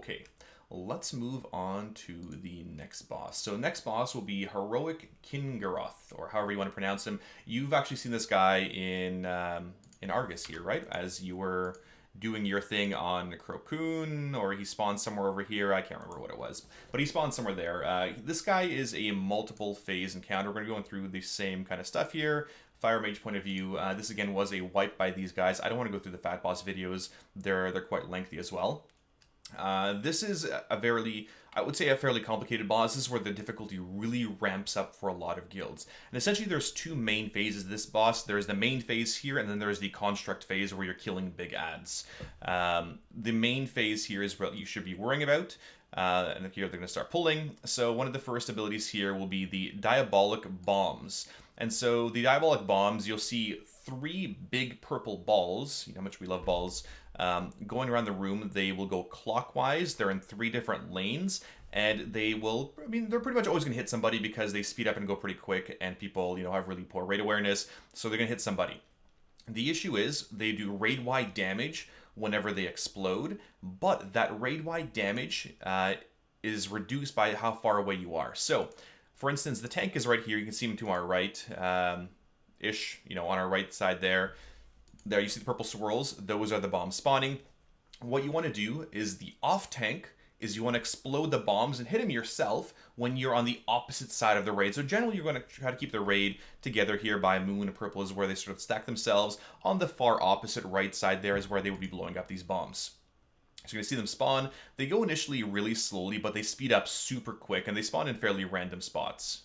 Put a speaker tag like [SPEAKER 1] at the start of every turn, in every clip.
[SPEAKER 1] Okay, let's move on to the next boss. So next boss will be Heroic Kingaroth, or however you want to pronounce him. You've actually seen this guy in Argus here, right? As you were doing your thing on Crocun, or he spawned somewhere over here. I can't remember what it was, but he spawned somewhere there. This guy is a multiple phase encounter. We're going to be going through the same kind of stuff here. Fire Mage point of view. This again was a wipe by these guys. I don't want to go through the Fat Boss videos. They're quite lengthy as well. This is I would say a fairly complicated boss. This is where the difficulty really ramps up for a lot of guilds. And essentially there's two main phases of this boss. There's the main phase here, and then there's the construct phase where you're killing big ads. The main phase here is what you should be worrying about. And here they're going to start pulling. So one of the first abilities here will be the Diabolic Bombs. And so the Diabolic Bombs, you'll see three big purple balls. You know how much we love balls. Going around the room, they will go clockwise. They're in three different lanes, and they will, I mean, they're pretty much always going to hit somebody because they speed up and go pretty quick, and people, you know, have really poor raid awareness, so they're going to hit somebody. The issue is they do raid-wide damage whenever they explode, but that raid-wide damage is reduced by how far away you are. So, for instance, the tank is right here. You can see him to our right, ish, you know, on our right side there. There you see the purple swirls. Those are the bombs spawning. What you want to do is the off tank is you want to explode the bombs and hit them yourself when you're on the opposite side of the raid. So generally you're going to try to keep the raid together here by Moon and Purple is where they sort of stack themselves. On the far opposite right side there is where they will be blowing up these bombs. So you're going to see them spawn. They go initially really slowly, but they speed up super quick, and they spawn in fairly random spots.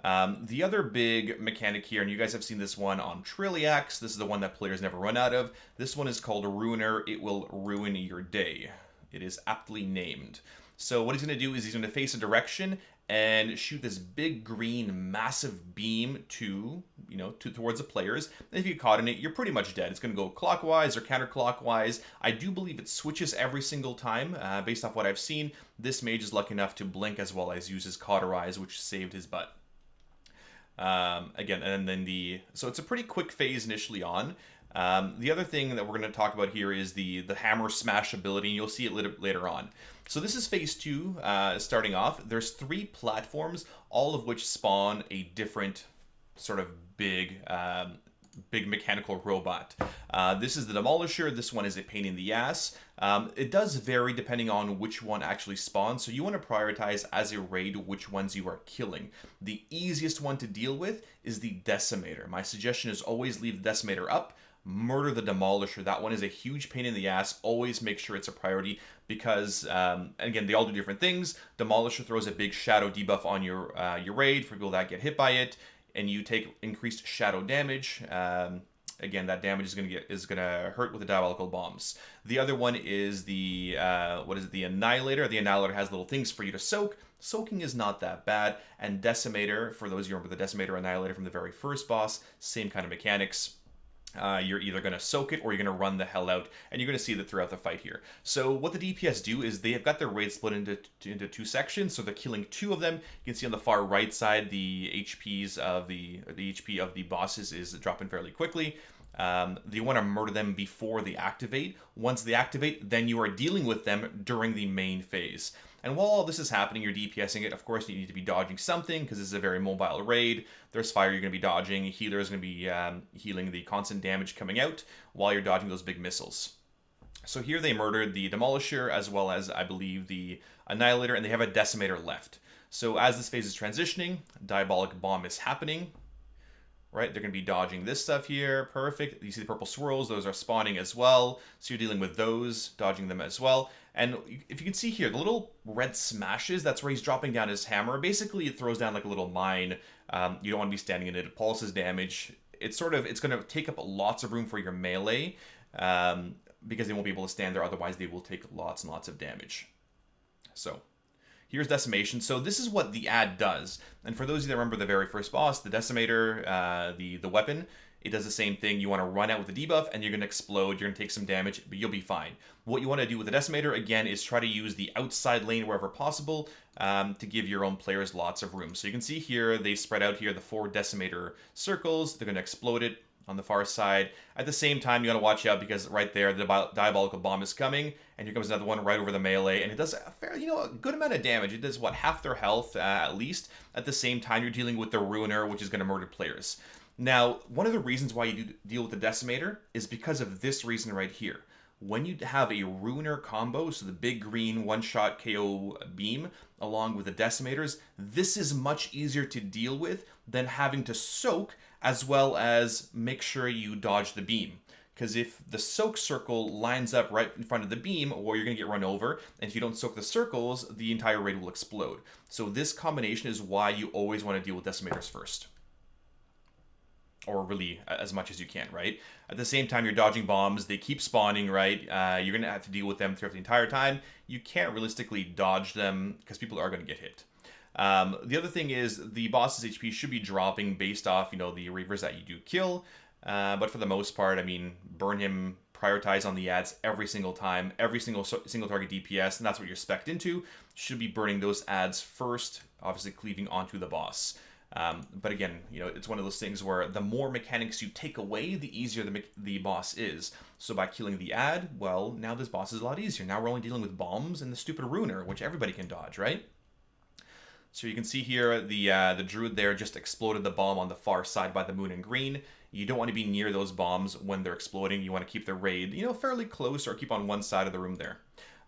[SPEAKER 1] The other big mechanic here, and you guys have seen this one on Trilliax, this is the one that players never run out of. This one is called Ruiner. It will ruin your day. It is aptly named. So what he's going to do is he's going to face a direction and shoot this big green massive beam towards the players. And if you get caught in it, you're pretty much dead. It's going to go clockwise or counterclockwise. I do believe it switches every single time. Based off what I've seen, this mage is lucky enough to blink as well as use his Cauterize, which saved his butt. Again, and then so it's a pretty quick phase initially on. The other thing that we're going to talk about here is the hammer smash ability, and you'll see it later on. So this is phase 2, starting off. There's 3 platforms, all of which spawn a different sort of big mechanical robot. This is the Demolisher. This one is a pain in the ass. It does vary depending on which one actually spawns, so you want to prioritize as a raid which ones you are killing. The easiest one to deal with is the Decimator. My suggestion is always leave the Decimator up, murder the Demolisher. That one is a huge pain in the ass. Always make sure it's a priority because, again, they all do different things. Demolisher throws a big shadow debuff on your raid for people that get hit by it, and you take increased shadow damage. Again, that damage is gonna hurt with the Diabolical Bombs. The other one is the the Annihilator. The Annihilator has little things for you to soak. Soaking is not that bad. And Decimator, for those of you who remember the Decimator Annihilator from the very first boss, same kind of mechanics. You're either going to soak it or you're going to run the hell out, and you're going to see that throughout the fight here. So what the DPS do is they have got their raid split into 2 sections, so they're killing 2 of them. You can see on the far right side the HPs of the HP of the bosses is dropping fairly quickly. You want to murder them before they activate. Once they activate, then you are dealing with them during the main phase. And while all this is happening, you're DPSing it. Of course, you need to be dodging something because this is a very mobile raid. There's fire you're going to be dodging. Healer is going to be healing the constant damage coming out while you're dodging those big missiles. So here they murdered the Demolisher as well as, I believe, the Annihilator, and they have a Decimator left. So as this phase is transitioning, Diabolic Bomb is happening. Right, they're going to be dodging this stuff here. Perfect. You see the purple swirls. Those are spawning as well. So you're dealing with those, dodging them as well. And if you can see here, the little red smashes, that's where he's dropping down his hammer. Basically, it throws down like a little mine. You don't want to be standing in it. It pulses damage. It's going to take up lots of room for your melee because they won't be able to stand there. Otherwise, they will take lots and lots of damage. So here's Decimation. So this is what the ad does. And for those of you that remember the very first boss, the Decimator, the weapon, it does the same thing. You want to run out with the debuff, and you're going to explode. You're going to take some damage, but you'll be fine. What you want to do with the Decimator, again, is try to use the outside lane wherever possible to give your own players lots of room. So you can see here, they spread out here the 4 Decimator circles. They're going to explode it. on the far side. At the same time, you got to watch out because right there, the diabolical bomb is coming, and here comes another one right over the melee, and it does a fair, a good amount of damage. It does, what, half their health at least. At the same time, you're dealing with the Ruiner, which is going to murder players. Now, one of the reasons why you deal with the Decimator is because of this reason right here. When you have a Ruiner combo, so the big green one-shot KO beam, along with the Decimators, this is much easier to deal with than having to soak, as well as make sure you dodge the beam. Because if the soak circle lines up right in front of the beam, or you're going to get run over, and if you don't soak the circles, the entire raid will explode. So this combination is why you always want to deal with Decimators first. Or really as much as you can, right? At the same time, you're dodging bombs. They keep spawning, right? You're going to have to deal with them throughout the entire time. You can't realistically dodge them because people are going to get hit. The other thing is the boss's HP should be dropping based off, the Reavers that you do kill. But for the most part, I mean, burn him, prioritize on the ads every single time, every single target DPS, and that's what you're spec'd into. Should be burning those ads first, obviously cleaving onto the boss. But again, it's one of those things where the more mechanics you take away, the easier the boss is. So by killing the ad, well, now this boss is a lot easier. Now we're only dealing with bombs and the stupid Ruiner, which everybody can dodge, right? So you can see here, the Druid there just exploded the bomb on the far side by the moon in green. You don't want to be near those bombs when they're exploding. You want to keep the raid, fairly close, or keep on one side of the room there.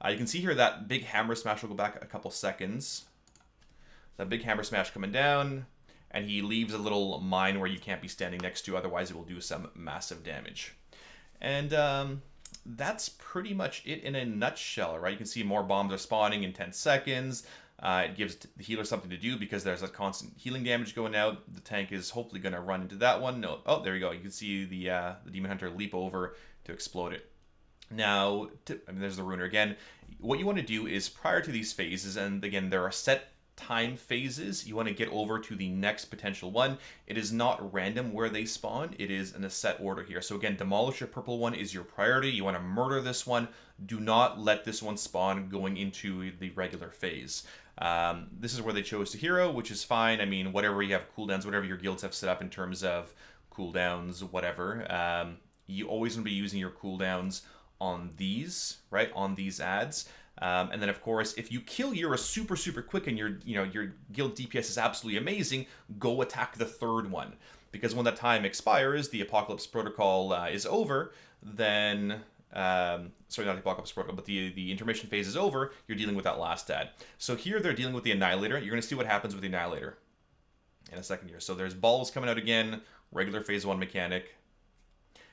[SPEAKER 1] You can see here that big hammer smash will go back a couple seconds. That big hammer smash coming down. And he leaves a little mine where you can't be standing next to, otherwise it will do some massive damage. And that's pretty much it in a nutshell, right? You can see more bombs are spawning in 10 seconds. It gives the healer something to do because there's a constant healing damage going out. The tank is hopefully going to run into that one. No, oh, there you go. You can see the Demon Hunter leap over to explode it. Now, there's the Ruiner again. What you want to do is prior to these phases, and again, there are set time phases, you want to get over to the next potential one. It is not random where they spawn. It is in a set order here. So again, demolish your purple one is your priority. You want to murder this one. Do not let this one spawn going into the regular phase. This is where they chose to hero, which is fine. I mean, whatever you have cooldowns, whatever your guilds have set up in terms of cooldowns, whatever. You always want to be using your cooldowns on these, right? On these ads. And then, of course, if you kill Yura super, super quick and your guild DPS is absolutely amazing, go attack the third one. Because when that time expires, the Apocalypse Protocol is over, then... sorry, not the Apocalypse Protocol, but the intermission phase is over, you're dealing with that last ad. So here they're dealing with the Annihilator. You're going to see what happens with the Annihilator in a second here. So there's balls coming out again, regular phase 1 mechanic.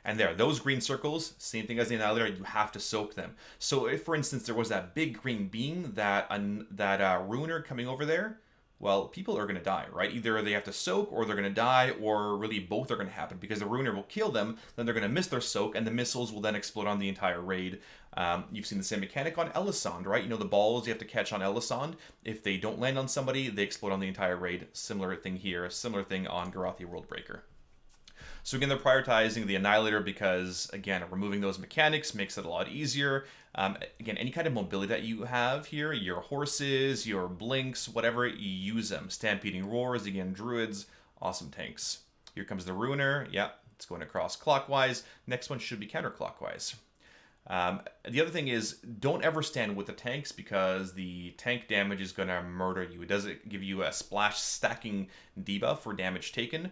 [SPEAKER 1] And there, those green circles, same thing as the Annihilator, you have to soak them. So if, for instance, there was that big green beam, that Ruiner coming over there, well, people are going to die, right? Either they have to soak, or they're going to die, or really both are going to happen, because the Ruiner will kill them, then they're going to miss their soak, and the missiles will then explode on the entire raid. You've seen the same mechanic on Elisand, right? The balls you have to catch on Elisand. If they don't land on somebody, they explode on the entire raid. Similar thing here, similar thing on Garathia Worldbreaker. So again, they're prioritizing the Annihilator because, again, removing those mechanics makes it a lot easier. Again, any kind of mobility that you have here, your horses, your blinks, whatever, you use them. Stampeding Roars, again, Druids, awesome tanks. Here comes the Ruiner. Yeah, it's going across clockwise. Next one should be counterclockwise. The other thing is, don't ever stand with the tanks because the tank damage is going to murder you. It doesn't give you a splash stacking debuff for damage taken.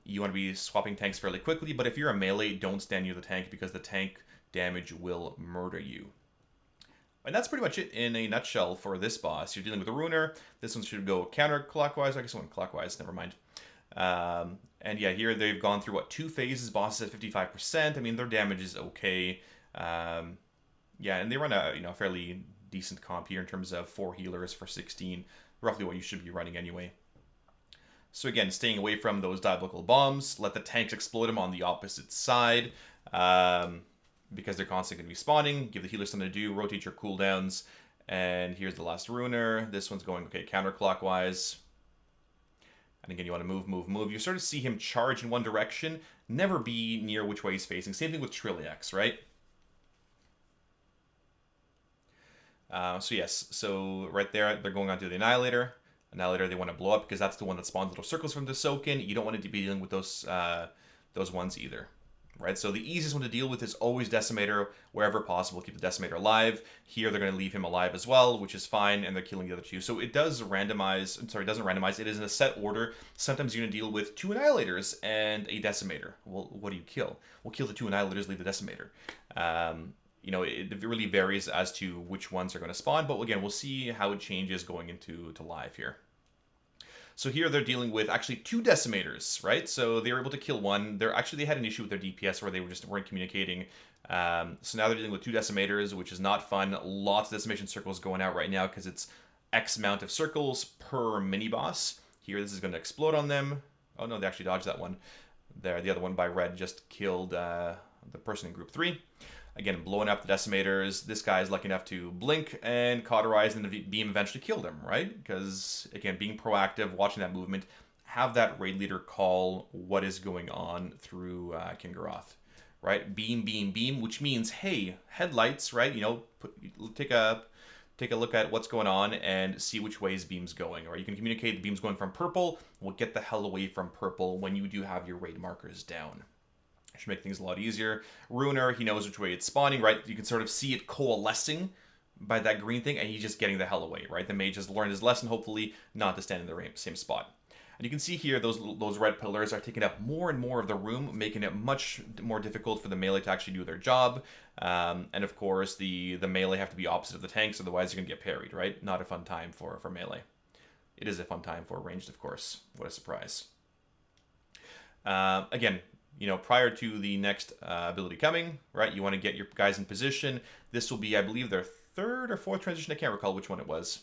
[SPEAKER 1] You want to be swapping tanks fairly quickly, but if you're a melee, don't stand near the tank because the tank damage will murder you. And that's pretty much it in a nutshell for this boss. You're dealing with a Ruiner. This one should go counterclockwise. I guess it went clockwise, never mind. And yeah, here they've gone through, 2 phases. Boss is at 55%. I mean, their damage is okay. Yeah, and they run a fairly decent comp here in terms of 4 healers for 16. Roughly what you should be running anyway. So again, staying away from those diabolical bombs. Let the tanks explode them on the opposite side. Because they're constantly going to be spawning. Give the healers something to do. Rotate your cooldowns. And here's the last Ruiner. This one's going, okay, counterclockwise. And again, you want to move, move, move. You sort of see him charge in one direction. Never be near which way he's facing. Same thing with Trilliax, right? So yes, so right there, they're going on to the Annihilator. Annihilator, they want to blow up because that's the one that spawns little circles from the soak in. You don't want to be dealing with those those ones either. Right, so the easiest one to deal with is always Decimator wherever possible. Keep the Decimator alive. Here they're going to leave him alive as well, which is fine, and they're killing the other two. So it does randomize. I'm sorry, it doesn't randomize. It is in a set order. Sometimes you're going to deal with 2 Annihilators and a Decimator. Well, what do you kill? We'll kill the 2 Annihilators, leave the Decimator. You know, it really varies as to which ones are going to spawn, but again, we'll see how it changes going into live here. So here they're dealing with actually 2 Decimators, right? So they were able to kill one. They had an issue with their DPS where they weren't communicating. So now they're dealing with 2 Decimators, which is not fun. Lots of decimation circles going out right now because it's X amount of circles per mini boss. Here, this is going to explode on them. Oh no, they actually dodged that one. There, the other one by red just killed the person in group 3. Again, blowing up the Decimators. This guy is lucky enough to blink and cauterize, and the beam eventually killed him, right? Because, again, being proactive, watching that movement, have that raid leader call what is going on through Kingaroth, right? Beam, beam, beam, which means, hey, headlights, right? You know, take a look at what's going on and see which way his beam's going. Or you can communicate the beam's going from purple. We'll get the hell away from purple when you do have your raid markers down. Should make things a lot easier. Ruiner, he knows which way it's spawning, right? You can sort of see it coalescing by that green thing, and he's just getting the hell away, right? The mage has learned his lesson, hopefully, not to stand in the same spot. And you can see here those red pillars are taking up more and more of the room, making it much more difficult for the melee to actually do their job. And of course, the melee have to be opposite of the tanks, otherwise you're going to get parried, right? Not a fun time for melee. It is a fun time for ranged, of course. What a surprise. Again, you know, prior to the next ability coming, right, you want to get your guys in position. This will be, I believe, their 3rd or 4th transition. I can't recall which one it was.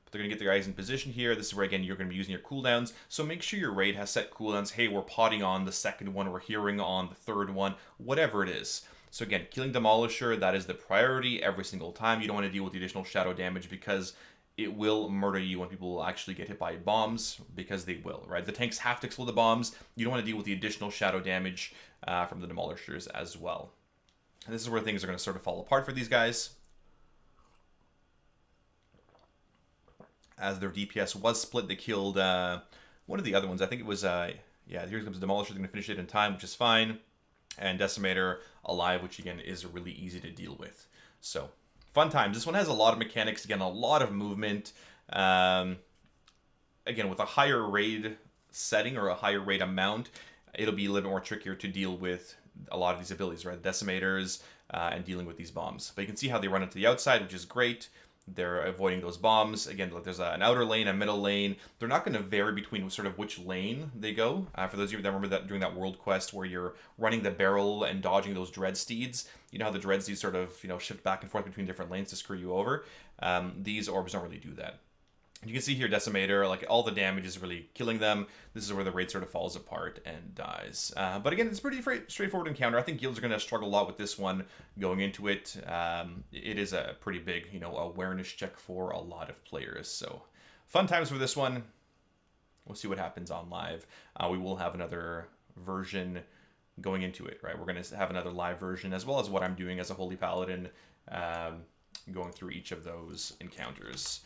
[SPEAKER 1] But they're going to get their guys in position here. This is where, again, you're going to be using your cooldowns. So make sure your raid has set cooldowns. Hey, we're potting on the 2nd one. We're hearing on the 3rd one. Whatever it is. So again, killing Demolisher, that is the priority every single time. You don't want to deal with the additional shadow damage because it will murder you when people actually get hit by bombs, because they will, right? The tanks have to explode the bombs. You don't want to deal with the additional shadow damage from the Demolishers as well. And this is where things are going to sort of fall apart for these guys, as their DPS was split. They killed one of the other ones. I think it was, yeah, here comes the Demolisher. They're going to finish it in time, which is fine. And Decimator alive, which again is really easy to deal with. So fun times. This one has a lot of mechanics, again, a lot of movement. Again, with a higher raid setting or a higher raid amount, it'll be a little more trickier to deal with a lot of these abilities, right? Decimators and dealing with these bombs. But you can see how they run into the outside, which is great. They're avoiding those bombs. Again, there's an outer lane, a middle lane. They're not going to vary between sort of which lane they go. For those of you that remember that during that world quest where you're running the barrel and dodging those dread steeds, you know how the dread steeds sort of, you know, shift back and forth between different lanes to screw you over. These orbs don't really do that. You can see here Decimator, like all the damage is really killing them. This is where the raid sort of falls apart and dies. But again, it's a pretty straightforward encounter. I think guilds are going to struggle a lot with this one going into it. It is a pretty big, you know, awareness check for a lot of players. So fun times for this one. We'll see what happens on live. We will have another version going into it, right? We're going to have another live version as well as what I'm doing as a Holy Paladin, going through each of those encounters.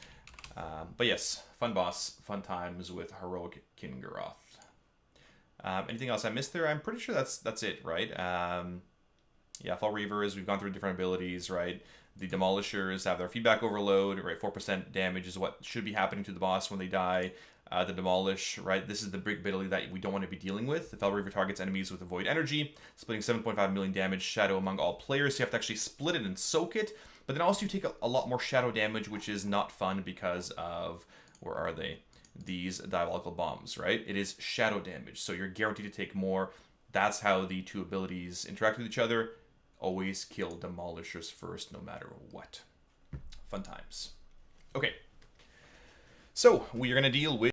[SPEAKER 1] But yes, fun boss, fun times with Heroic Kingaroth. Anything else I missed there? I'm pretty sure that's it, right? Yeah, Fall Reavers, we've gone through different abilities, right? The Demolishers have their feedback overload, right? 4% damage is what should be happening to the boss when they die. The Demolish, right? This is the big ability that we don't want to be dealing with. The Fel Reaver targets enemies with a Void Energy, splitting 7.5 million damage, Shadow among all players. So you have to actually split it and soak it. But then also you take a lot more Shadow damage, which is not fun because of, where are they? These Diabolical Bombs, right? It is Shadow damage, so you're guaranteed to take more. That's how the two abilities interact with each other. Always kill Demolishers first, no matter what. Fun times. Okay. So, we are going to deal with